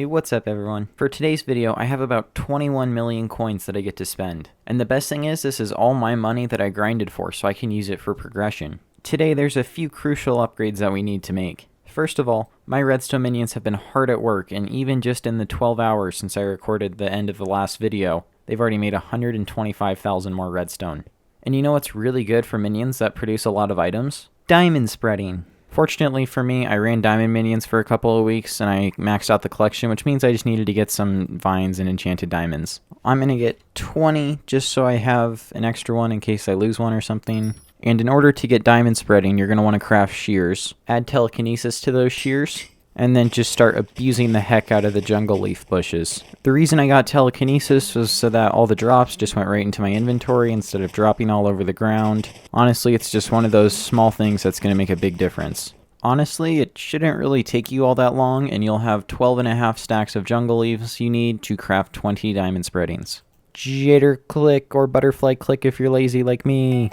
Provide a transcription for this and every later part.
Hey, what's up everyone? For today's video, I have about 21 million coins that I get to spend. And the best thing is, this is all my money that I grinded for, so I can use it for progression. Today, there's a few crucial upgrades that we need to make. First of all, my redstone minions have been hard at work, and even just in the 12 hours since I recorded the end of the last video, they've already made 125,000 more redstone. And you know what's really good for minions that produce a lot of items? Diamond spreading. Fortunately for me, I ran diamond minions for a couple of weeks and I maxed out the collection, which means I just needed to get some vines and enchanted diamonds. I'm going to get 20 just so I have an extra one in case I lose one or something. And in order to get diamond spreading, you're going to want to craft shears. Add telekinesis to those shears, and then just start abusing the heck out of the jungle leaf bushes. The reason I got telekinesis was so that all the drops just went right into my inventory instead of dropping all over the ground. Honestly, it's just one of those small things that's going to make a big difference. Honestly, it shouldn't really take you all that long, and you'll have 12.5 stacks of jungle leaves you need to craft 20 diamond spreadings. Jitter click or butterfly click if you're lazy like me.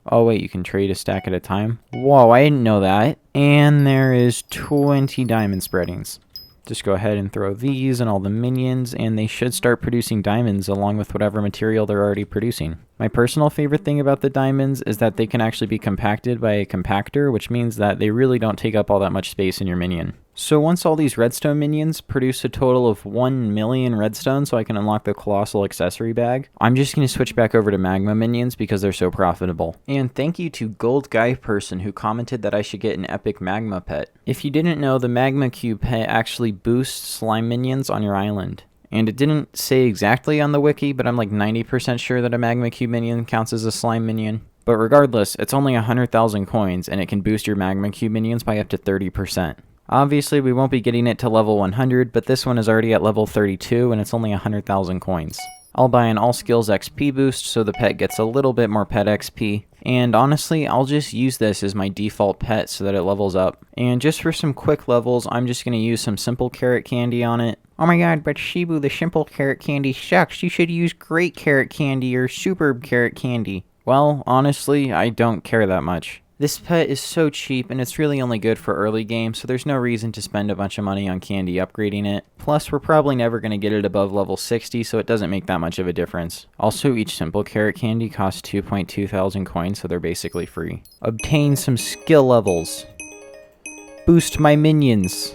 Oh wait, you can trade a stack at a time? Whoa, I didn't know that. And there is 20 diamond spreadings. Just go ahead and throw these and all the minions, and they should start producing diamonds along with whatever material they're already producing. My personal favorite thing about the diamonds is that they can actually be compacted by a compactor, which means that they really don't take up all that much space in your minion. So once all these redstone minions produce a total of 1 million redstone so I can unlock the colossal accessory bag, I'm just going to switch back over to magma minions because they're so profitable. And thank you to Gold Guy Person who commented that I should get an epic magma pet. If you didn't know, the magma cube pet actually boosts slime minions on your island. And it didn't say exactly on the wiki, but I'm like 90% sure that a magma cube minion counts as a slime minion. But regardless, it's only 100,000 coins and it can boost your magma cube minions by up to 30%. Obviously, we won't be getting it to level 100, but this one is already at level 32 and it's only 100,000 coins. I'll buy an all skills XP boost so the pet gets a little bit more pet XP. And honestly, I'll just use this as my default pet so that it levels up. And just for some quick levels, I'm just going to use some simple carrot candy on it. Oh my god, but Shibu, the simple carrot candy sucks. You should use great carrot candy or superb carrot candy. Well, honestly, I don't care that much. This pet is so cheap, and it's really only good for early game, so there's no reason to spend a bunch of money on candy upgrading it. Plus, we're probably never going to get it above level 60, so it doesn't make that much of a difference. Also, each simple carrot candy costs 2.2 thousand coins, so they're basically free. Obtain some skill levels. Boost my minions.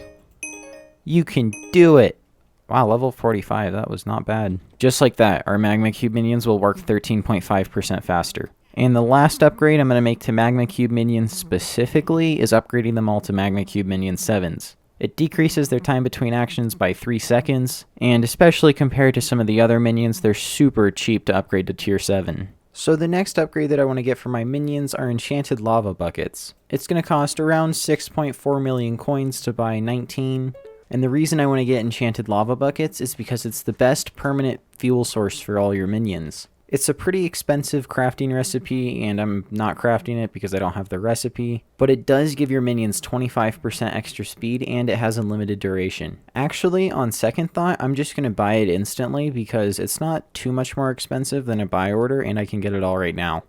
You can do it. Wow, level 45, that was not bad. Just like that, our magma cube minions will work 13.5% faster. And the last upgrade I'm going to make to Magma Cube minions specifically is upgrading them all to Magma Cube Minion 7s. It decreases their time between actions by 3 seconds, and especially compared to some of the other minions, they're super cheap to upgrade to tier 7. So the next upgrade that I want to get for my minions are enchanted lava buckets. It's going to cost around 6.4 million coins to buy 19. And the reason I want to get enchanted lava buckets is because it's the best permanent fuel source for all your minions. It's a pretty expensive crafting recipe, and I'm not crafting it because I don't have the recipe, but it does give your minions 25% extra speed, and it has unlimited duration. Actually, on second thought, I'm just going to buy it instantly because it's not too much more expensive than a buy order, and I can get it all right now.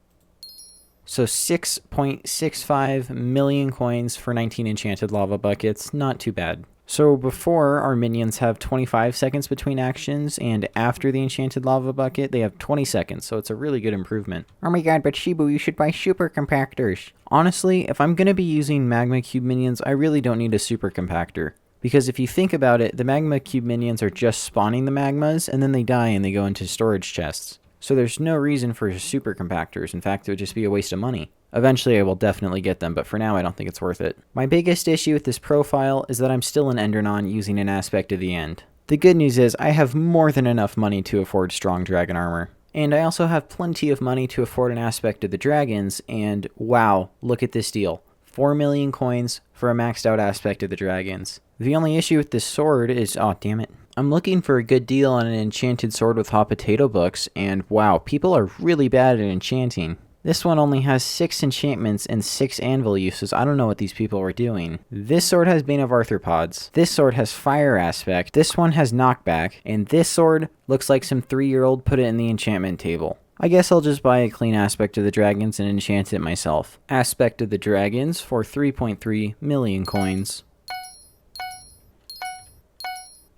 So 6.65 million coins for 19 enchanted lava buckets, not too bad. So before, our minions have 25 seconds between actions, and after the enchanted lava bucket, they have 20 seconds, so it's a really good improvement. Oh my god, but Shibu, you should buy super compactors. Honestly, if I'm going to be using magma cube minions, I really don't need a super compactor. Because if you think about it, the magma cube minions are just spawning the magmas, and then they die and they go into storage chests. So there's no reason for super compactors. In fact, it would just be a waste of money. Eventually, I will definitely get them, but for now, I don't think it's worth it. My biggest issue with this profile is that I'm still an Endernon using an aspect of the end. The good news is I have more than enough money to afford strong dragon armor. And I also have plenty of money to afford an aspect of the dragons, and wow, look at this deal. 4 million coins for a maxed out aspect of the dragons. The only issue with this sword is, oh damn it, I'm looking for a good deal on an enchanted sword with hot potato books, and wow, people are really bad at enchanting. This one only has 6 enchantments and 6 anvil uses. I don't know what these people were doing. This sword has Bane of Arthropods. This sword has Fire Aspect. This one has Knockback. And this sword looks like some 3-year-old put it in the enchantment table. I guess I'll just buy a clean Aspect of the Dragons and enchant it myself. Aspect of the Dragons for 3.3 million coins.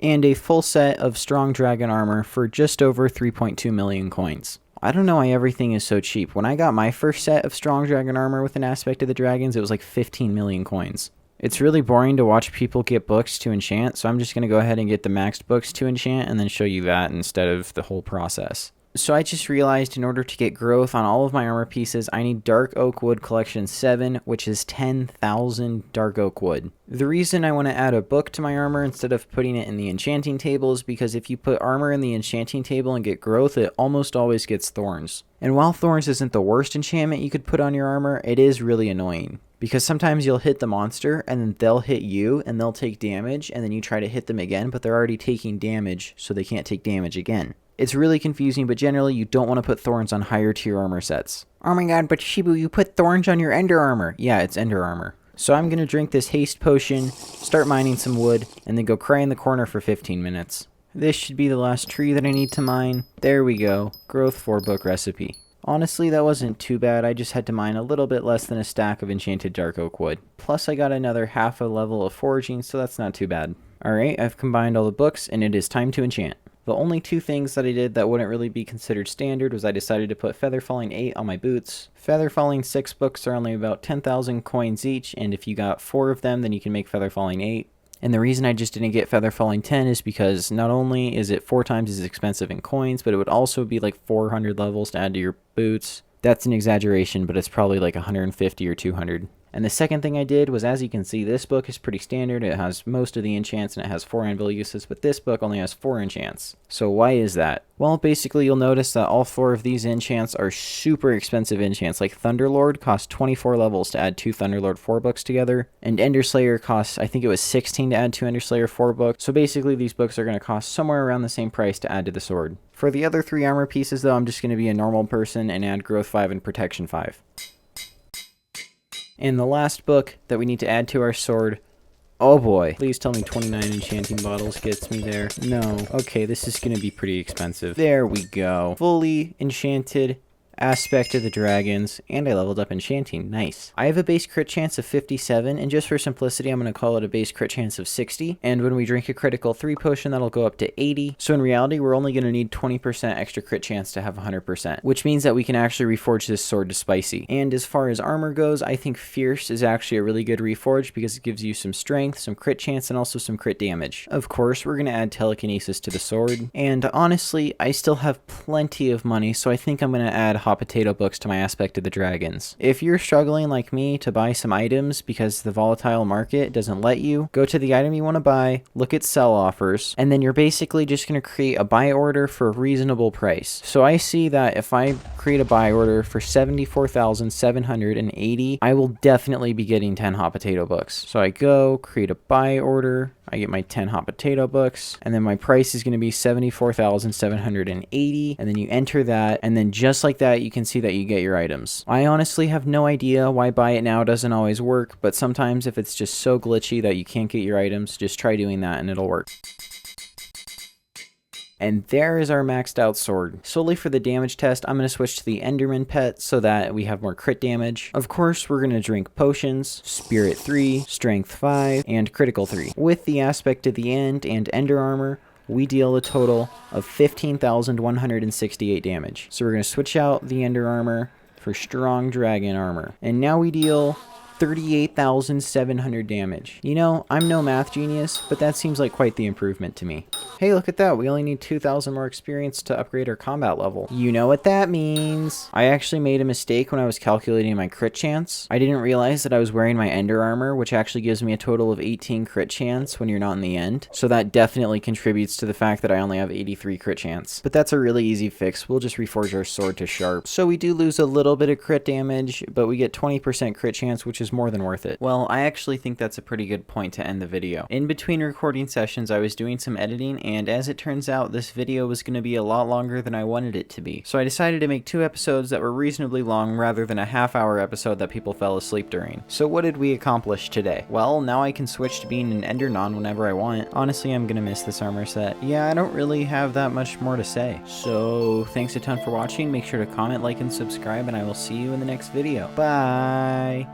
and a full set of strong dragon armor for just over 3.2 million coins. I don't know why everything is so cheap. When I got my first set of strong dragon armor with an aspect of the dragons, it was like 15 million coins. It's really boring to watch people get books to enchant, so I'm just going to go ahead and get the maxed books to enchant and then show you that instead of the whole process. So I just realized in order to get growth on all of my armor pieces, I need Dark Oak Wood Collection 7, which is 10,000 Dark Oak Wood. The reason I want to add a book to my armor instead of putting it in the enchanting table is because if you put armor in the enchanting table and get growth, it almost always gets thorns. And while thorns isn't the worst enchantment you could put on your armor, it is really annoying. Because sometimes you'll hit the monster, and then they'll hit you, and they'll take damage, and then you try to hit them again, but they're already taking damage, so they can't take damage again. It's really confusing, but generally you don't want to put thorns on higher tier armor sets. Oh my god, but Shibu, you put thorns on your ender armor. Yeah, it's ender armor. So I'm going to drink this haste potion, start mining some wood, and then go cry in the corner for 15 minutes. This should be the last tree that I need to mine. There we go. Growth 4 book recipe. Honestly, that wasn't too bad. I just had to mine a little bit less than a stack of enchanted dark oak wood. Plus I got another half a level of foraging, so that's not too bad. Alright, I've combined all the books, and it is time to enchant. The only two things that I did that wouldn't really be considered standard was I decided to put Feather Falling 8 on my boots. Feather Falling 6 books are only about 10,000 coins each, and if you got 4 of them, then you can make Feather Falling 8. And the reason I just didn't get Feather Falling 10 is because not only is it 4 times as expensive in coins, but it would also be like 400 levels to add to your boots. That's an exaggeration, but it's probably like 150 or 200. And the second thing I did was, as you can see, this book is pretty standard. It has most of the enchants and it has 4 anvil uses, but this book only has 4 enchants. So why is that? Well, basically you'll notice that all 4 of these enchants are super expensive enchants. Like Thunderlord costs 24 levels to add 2 Thunderlord 4 books together, and Enderslayer costs, I think it was 16 to add 2 Enderslayer 4 books. So basically these books are going to cost somewhere around the same price to add to the sword. For the other 3 armor pieces though, I'm just going to be a normal person and add growth 5 and protection 5. And the last book that we need to add to our sword, oh boy, please tell me 29 enchanting bottles gets me there. No. Okay, this is going to be pretty expensive. There we go. Fully enchanted aspect of the dragons, and I leveled up enchanting. Nice. I have a base crit chance of 57, and just for simplicity, I'm going to call it a base crit chance of 60. And when we drink a critical 3 potion, that'll go up to 80. So in reality, we're only going to need 20% extra crit chance to have 100%, which means that we can actually reforge this sword to spicy. And as far as armor goes, I think fierce is actually a really good reforge because it gives you some strength, some crit chance, and also some crit damage. Of course, we're going to add telekinesis to the sword. And honestly, I still have plenty of money, so I think I'm going to add hot potato books to my aspect of the dragons. If you're struggling like me to buy some items because the volatile market doesn't let you, go to the item you want to buy, look at sell offers, and then you're basically just going to create a buy order for a reasonable price. So I see that if I create a buy order for 74,780, I will definitely be getting 10 hot potato books. So I go create a buy order, I get my 10 hot potato books, and then my price is going to be 74,780, and then you enter that, and then just like that, you can see that you get your items. I honestly have no idea why buy it now doesn't always work, but sometimes if it's just so glitchy that you can't get your items, just try doing that and it'll work. And there is our maxed out sword. Solely for the damage test, I'm going to switch to the Enderman pet so that we have more crit damage. Of course, we're going to drink potions, Spirit 3, Strength 5, and Critical 3. With the aspect of the end and Ender armor, we deal a total of 15,168 damage. So we're going to switch out the Ender armor for Strong Dragon armor. And now we deal 38,700 damage. You know, I'm no math genius, but that seems like quite the improvement to me. Hey, look at that. We only need 2,000 more experience to upgrade our combat level. You know what that means. I actually made a mistake when I was calculating my crit chance. I didn't realize that I was wearing my Ender armor, which actually gives me a total of 18 crit chance when you're not in the end. So that definitely contributes to the fact that I only have 83 crit chance. But that's a really easy fix. We'll just reforge our sword to sharp. So we do lose a little bit of crit damage, but we get 20% crit chance, which is more than worth it. Well, I actually think that's a pretty good point to end the video. In between recording sessions, I was doing some editing, and as it turns out, this video was going to be a lot longer than I wanted it to be. So I decided to make 2 episodes that were reasonably long rather than a half-hour episode that people fell asleep during. So what did we accomplish today? Well, now I can switch to being an Ender Non whenever I want. Honestly, I'm gonna miss this armor set. Yeah, I don't really have that much more to say. So thanks a ton for watching. Make sure to comment, like, and subscribe, and I will see you in the next video. Bye!